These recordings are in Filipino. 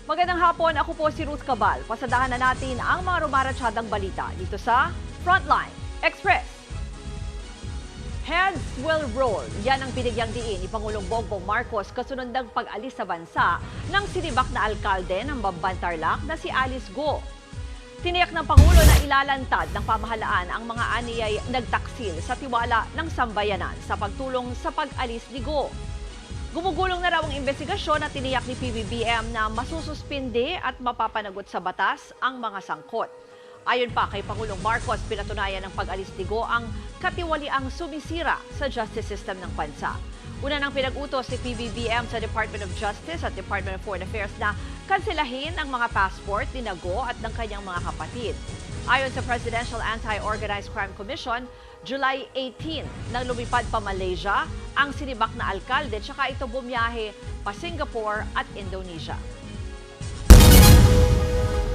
Magandang hapon, ako po si Ruth Cabal. Pasadahan na natin ang mga rumaratsyadang balita dito sa Frontline Express. Heads will roll. Yan ang binigyang diin ni Pangulong Bongbong Marcos kasunod ng pag-alis sa bansa ng sinibak na alkalde ng Bamban Tarlac na si Alice Go. Tiniyak ng Pangulo na ilalantad ng pamahalaan ang mga aniyay nagtaksil sa tiwala ng sambayanan sa pagtulong sa pag-alis ni Go. Gumugulong na raw ang investigasyon at tiniyak ni PBBM na masususpinde at mapapanagot sa batas ang mga sangkot. Ayon pa kay Pangulong Marcos, pinatunayan ng pag-alis ni Go ang katiwaliang sumisira sa justice system ng bansa. Una nang pinag-utos ni PBBM sa Department of Justice at Department of Foreign Affairs na kanselahin ang mga passport ni Go at ng kanyang mga kapatid. Ayon sa Presidential Anti-Organized Crime Commission, July 18 nang lumipad pa Malaysia ang sinibak na alkalde tsaka ito bumiyahe pa Singapore at Indonesia.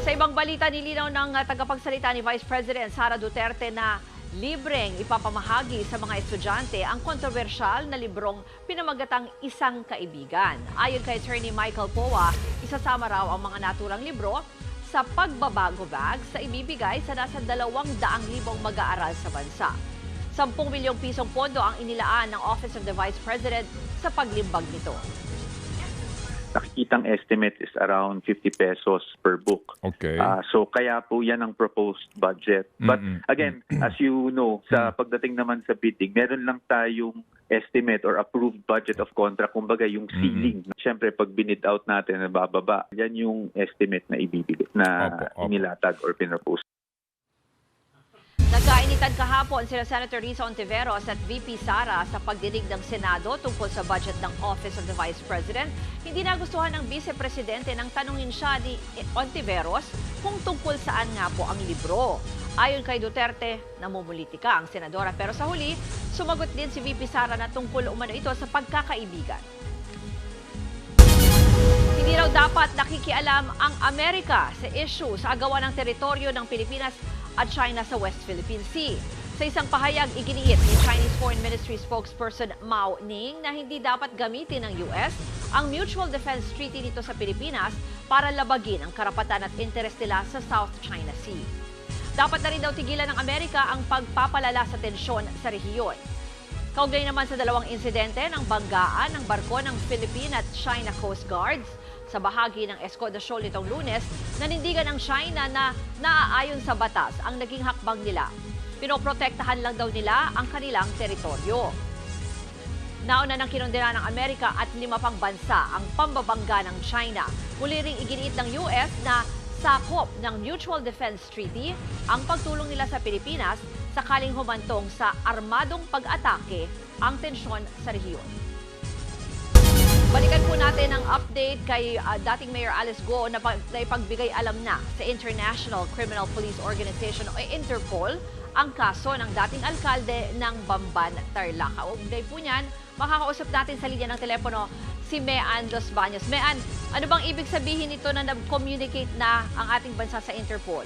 Sa ibang balita, nilinaw ng tagapagsalita ni Vice President Sara Duterte na libreng ipapamahagi sa mga estudyante ang kontrobersyal na librong pinamagatang Isang Kaibigan. Ayon kay Attorney Michael Poa, isasama raw ang mga naturang libro sa pagbabago bag sa ibibigay sa nasa 200,000 mag-aaral sa bansa. 10 milyong pisong pondo ang inilaan ng Office of the Vice President sa paglimbag nito. Nakikitang estimate is around 50 pesos per book. Okay. So kaya po yan ang proposed budget. But again, as you know, sa pagdating naman sa bidding, meron lang tayong estimate or approved budget of contract, kumbaga yung ceiling. Siyempre, pag binid out natin na bababa, yan yung estimate na ibibigay, na inilatag or pinropose. Nagkainitan kahapon sila Senator Risa Ontiveros at VP Sara sa pagdinig ng Senado tungkol sa budget ng Office of the Vice President. Hindi nagustuhan ng Vice Presidente nang tanungin siya ni Ontiveros kung tungkol saan nga po ang libro. Ayon kay Duterte, namumulitika ang senadora pero sa huli, sumagot din si VP Sara na tungkol umano ito sa pagkakaibigan. Hindi raw dapat nakikialam ang Amerika sa issue sa agawan ng teritoryo ng Pilipinas at China sa West Philippine Sea. Sa isang pahayag, iginiit ni Chinese Foreign Ministry spokesperson Mao Ning na hindi dapat gamitin ng US ang Mutual Defense Treaty dito sa Pilipinas para labagin ang karapatan at interes nila sa South China Sea. Dapat na rin daw tigilan ng Amerika ang pagpapalala sa tensyon sa rehiyon. Kaugnay naman sa dalawang insidente ng banggaan ng barko ng Philippine at China Coast Guards, sa bahagi ng Escoda Shoal nitong Lunes, nanindigan ng China na naaayon sa batas ang naging hakbang nila. Pinoprotektahan lang daw nila ang kanilang teritoryo. Nauna nang kinondena ng Amerika at 5 pang bansa ang pambabangga ng China. Muli ring iginiit ng US na sakop ng Mutual Defense Treaty ang pagtulong nila sa Pilipinas sakaling humantong sa armadong pag-atake ang tensyon sa rehiyon. Balikan po natin ang update kay dating Mayor Alice Go na ipagbigay alam na sa International Criminal Police Organization o Interpol ang kaso ng dating alkalde ng Bamban Tarlac. Kaugnay po niyan, makakausap natin sa linya ng telepono si Mean Los Baños. Mean, ano bang ibig sabihin nito na nag-communicate na ang ating bansa sa Interpol?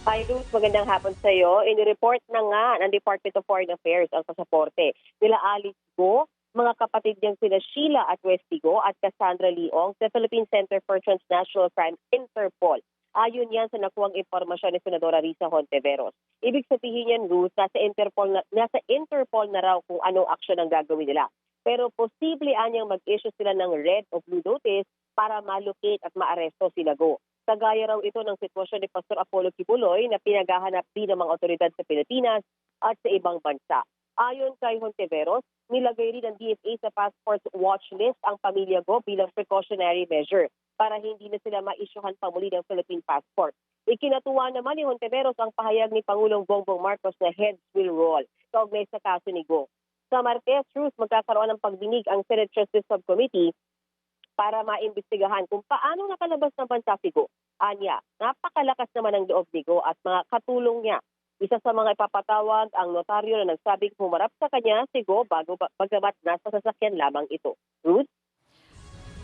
Hi Ruth, magandang hapon sa iyo. In-report na nga ng Department of Foreign Affairs ang pasaporte nila Alice Go, mga kapatid niyang sina Sheila at Westy Go at Cassandra Leong sa Philippine Center for Transnational Crime, Interpol. Ayon yan sa nakuwang impormasyon ni Senadora Risa Hontiveros. Ibig sabihin yan, Ruth, nasa Interpol na raw kung anong aksyon ang gagawin nila. Pero posible anyang mag-issue sila ng red o blue notice para malocate at maaresto sila Go. Kagaya raw ito ng sitwasyon ni Pastor Apollo Kibuloy na pinaghahanap din ng mga otoridad sa Pilipinas at sa ibang bansa. Ayon kay Hontiveros, nilagay rin ng DFA sa passport watch list ang pamilya Go bilang precautionary measure para hindi na sila ma-issuehan pamuli ng Philippine passport. Ikinatuwa naman ni Hontiveros ang pahayag ni Pangulong Bongbong Marcos na heads will roll kaugnay sa kaso ni Go. Sa Martes, Ruth, magkakaroon ng pagdinig ang Senate Justice Subcommittee para maimbestigahan kung paano nakalabas ng bansa si Go. Anya, napakalakas naman ang loob ni Go at mga katulong niya. Isa sa mga ipapatawag ang notaryo na nagsabing humarap sa kanya si Go bagamat nasa sasakyan lamang ito. Ruth?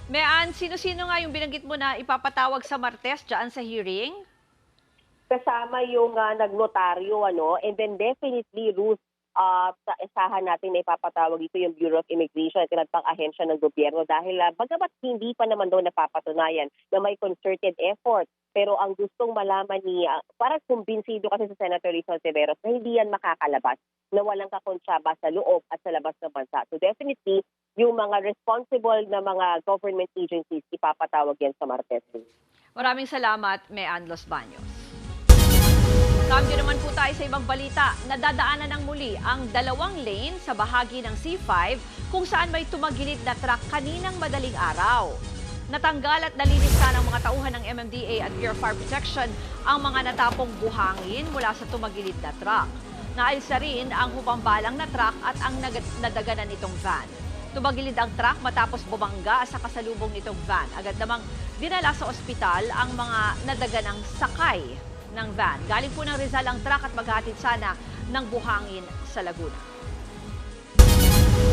Mean, sino-sino nga yung binanggit mo na ipapatawag sa Martes dyan sa hearing? Kasama yung nagnotaryo, and then definitely, Ruth, sa isahan natin na ipapatawag ito yung Bureau of Immigration at tinatang ahensya ng gobyerno dahil bagamat hindi pa naman daw napapatunayan na may concerted effort. Pero ang gustong malaman niya, parang kumbinsido kasi sa Senator Rizal Severos na hindi yan makakalabas, na walang kakonsyaba sa loob at sa labas ng bansa. So definitely, yung mga responsible na mga government agencies, ipapatawag yan sa Martes. Maraming salamat, Mean Los Baños. Cambio naman po tayo sa ibang balita. Nadadaanan ng muli ang 2 lane sa bahagi ng C5 kung saan may tumagilid na truck kaninang madaling araw. Natanggal at nalinis na ng mga tauhan ng MMDA at Bureau of Fire Protection ang mga natapong buhangin mula sa tumagilid na truck. Naalis na rin ang hupambalang na truck at ang nadaganan nitong van. Tumagilid ang truck matapos bumangga sa kasalubong nitong van. Agad namang dinala sa ospital ang mga nadaganang sakay ng van. Galing po ng Rizal ang truck at maghahatid sana ng buhangin sa Laguna.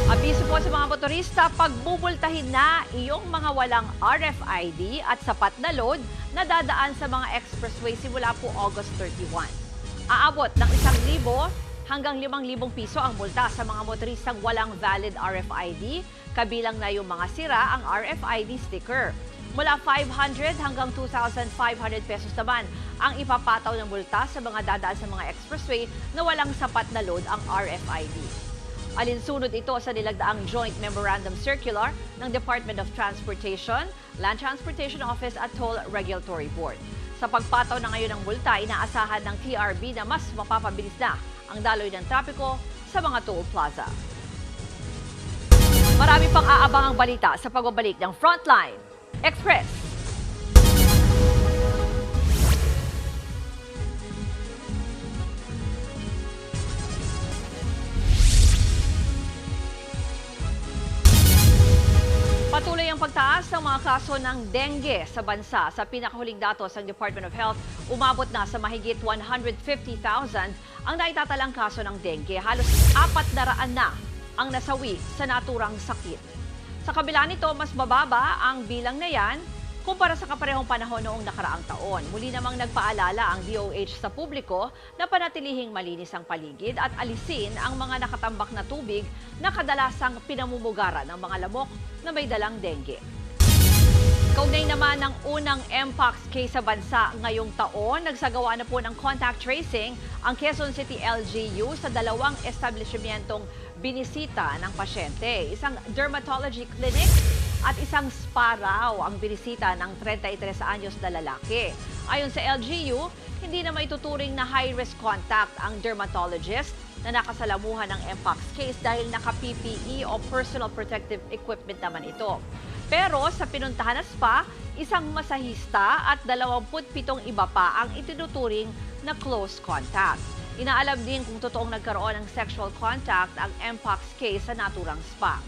Abiso po sa mga motorista, pagbubultahin na iyong mga walang RFID at sapat na load na dadaan sa mga expressway simula po August 31. Aabot ng 1,000 hanggang 5,000 piso ang multa sa mga motoristang walang valid RFID, kabilang na yung mga sira ang RFID sticker. Mula 500 hanggang 2,500 pesos naman ang ipapataw ng multa sa mga dadaan sa mga expressway na walang sapat na load ang RFID. Alinsunod ito sa nilagdaang Joint Memorandum Circular ng Department of Transportation, Land Transportation Office at Toll Regulatory Board. Sa pagpataw na ngayon ng multa, inaasahan ng TRB na mas mapapabilis na ang daloy ng trapiko sa mga toll plaza. Marami pang aabangang balita sa pagbabalik ng Frontline Express. Patuloy ang pagtaas ng mga kaso ng dengue sa bansa. Sa pinakahuling datos ng Department of Health, umabot na sa mahigit 150,000 ang naitatalang kaso ng dengue. Halos 400 na ang nasawi sa naturang sakit. Sa kabila nito, mas mababa ang bilang na yan kumpara sa kaparehong panahon noong nakaraang taon. Muli namang nagpaalala ang DOH sa publiko na panatilihing malinis ang paligid at alisin ang mga nakatambak na tubig na kadalasang pinamumugaran ng mga lamok na may dalang dengue. Kaugnay naman ng unang Mpox case sa bansa ngayong taon, nagsagawa na po ng contact tracing ang Quezon City LGU sa 2 establishmentong binisita ng pasyente. Isang dermatology clinic at isang spa raw ang binisita ng 33 anyos na lalaki. Ayon sa LGU, hindi na maituturing na high-risk contact ang dermatologist na nakasalamuhan ng Mpox case dahil naka-PPE o personal protective equipment naman ito. Pero sa pinuntahan na spa, isang masahista at 27 iba pa ang itinuturing na close contact. Inaalam din kung totoong nagkaroon ng sexual contact ang Mpox case sa naturang spa.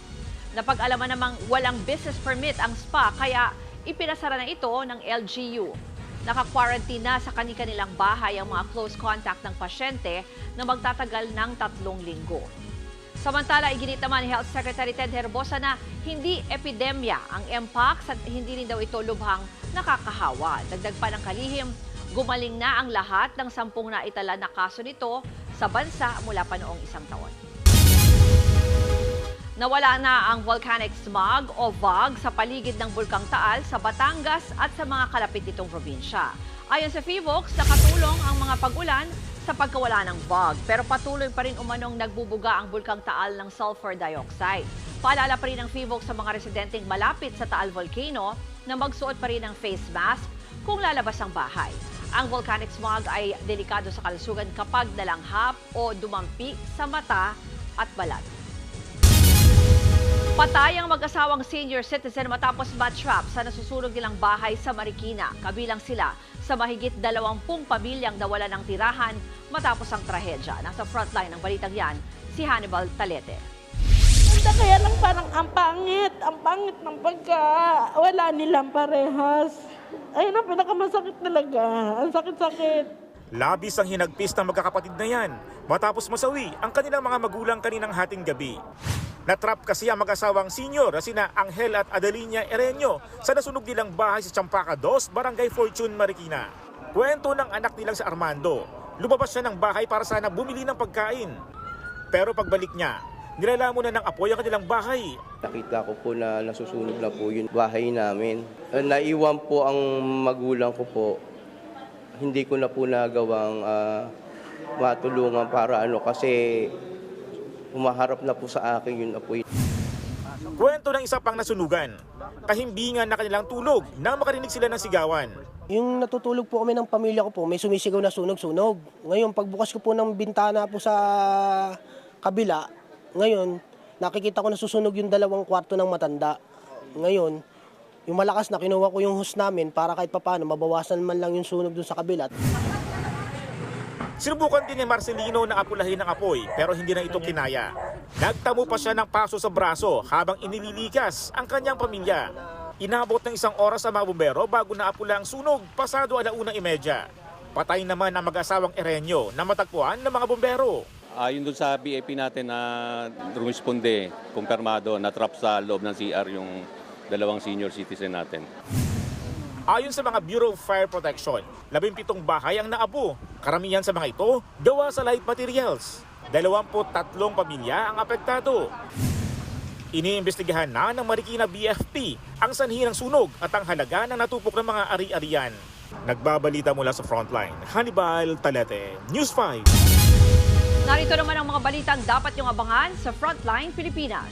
Napag-alaman namang walang business permit ang spa kaya ipinasara na ito ng LGU. Naka-quarantine na sa kanilang bahay ang mga close contact ng pasyente na magtatagal ng 3 linggo. Samantala, iginit naman ni Health Secretary Ted Herbosa na hindi epidemya ang Mpox at hindi rin daw ito lubhang nakakahawa. Dagdag pa ng kalihim, gumaling na ang lahat ng 10 naitala na kaso nito sa bansa mula pa noong 1 taon. Nawala na ang volcanic smog o VOG sa paligid ng Bulkang Taal sa Batangas at sa mga kalapit nitong probinsya. Ayon sa PHIVOLCS, nakatulong ang mga pag-ulan sa pagkawala ng VOG. Pero patuloy pa rin umanong nagbubuga ang Bulkang Taal ng sulfur dioxide. Paalala pa rin ng PHIVOLCS sa mga residenteng malapit sa Taal Volcano na magsuot pa rin ng face mask kung lalabas ang bahay. Ang volcanic smog ay delikado sa kalusugan kapag nalanghap o dumampi sa mata at balat. Patay ang mag-asawang senior citizen matapos mattrap sa nasusunog nilang bahay sa Marikina. Kabilang sila sa mahigit 20 pamilyang nawala ng tirahan matapos ang trahedya. Nasa frontline ng balitang yan, si Hannibal Talete. Kaya lang parang ang pangit ng wala nilang parehas. Ayun ang pinakamasakit talaga, ang sakit-sakit. Labis ang hinagpis ng magkakapatid na yan matapos masawi ang kanilang mga magulang kaninang hating gabi. Natrap kasi ang mag-asawang senior na sina Angel at Adelina Ereño sa nasunog nilang bahay sa Champaca 2, Barangay Fortune, Marikina. Kwento ng anak nilang si Armando, lumabas siya ng bahay para sana bumili ng pagkain. Pero pagbalik niya, nilalaman na ng apoy ang kanilang bahay. Nakita ko po na nasusunog na po yung bahay namin. Naiwan po ang magulang ko po. Hindi ko na po nagawang matulungan para kasi humaharap na po sa akin yung apoy. Kwento ng isa pang nasunugan, kahimbingan na kanilang tulog nang makarinig sila ng sigawan. Yung natutulog po kami ng pamilya ko po, may sumisigaw na sunog-sunog. Ngayon, pagbukas ko po ng bintana po sa kabila, ngayon, nakikita ko na susunog yung 2 kwarto ng matanda. Ngayon, yung malakas na kinuha ko yung hose namin para kahit papaano mabawasan man lang yung sunog dun sa kabila. Sinubukan din ni Marcelino na apulahin ng apoy pero hindi na ito kinaya. Nagtamo pa siya ng paso sa braso habang inililikas ang kanyang pamilya. Inabot ng 1 oras ang mga bumbero bago naapula ang sunog pasado 1:30. Patay naman ang mag-asawang Erenyo na matagpuan ng mga bumbero. Ayon doon sa BAP natin na rumisponde, kumpirmado, na-trap sa loob ng CR yung 2 senior citizen natin. Ayon sa mga Bureau of Fire Protection, 17 bahay ang naabo. Karamihan sa mga ito, gawa sa light materials. 23 pamilya ang apektado. Iniimbestigahan na ng Marikina BFP ang sanhi ng sunog at ang halaga ng natupok ng mga ari-arian. Nagbabalita mula sa Frontline, Hannibal Talete, News 5. Narito naman ang mga balitang dapat niyong abangan sa Frontline Pilipinas.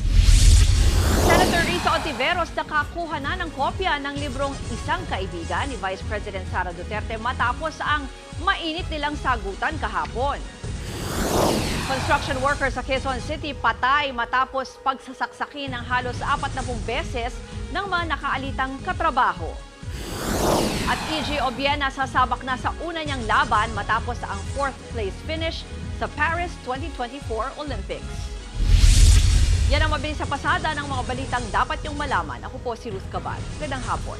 Senator Risa Ontiveros nakakuha na ng kopya ng librong Isang Kaibigan ni Vice President Sara Duterte matapos ang mainit nilang sagutan kahapon. Construction workers sa Quezon City patay matapos pagsasaksakin ng halos 40 beses ng mga nakaalitang katrabaho. At EJ Obiena sasabak na sa una niyang laban matapos ang 4th place finish sa Paris 2024 Olympics. Yan ang mabilis sa pasada ng mga balitang dapat niyong malaman. Ako po si Ruth Cabal. Magandang hapon.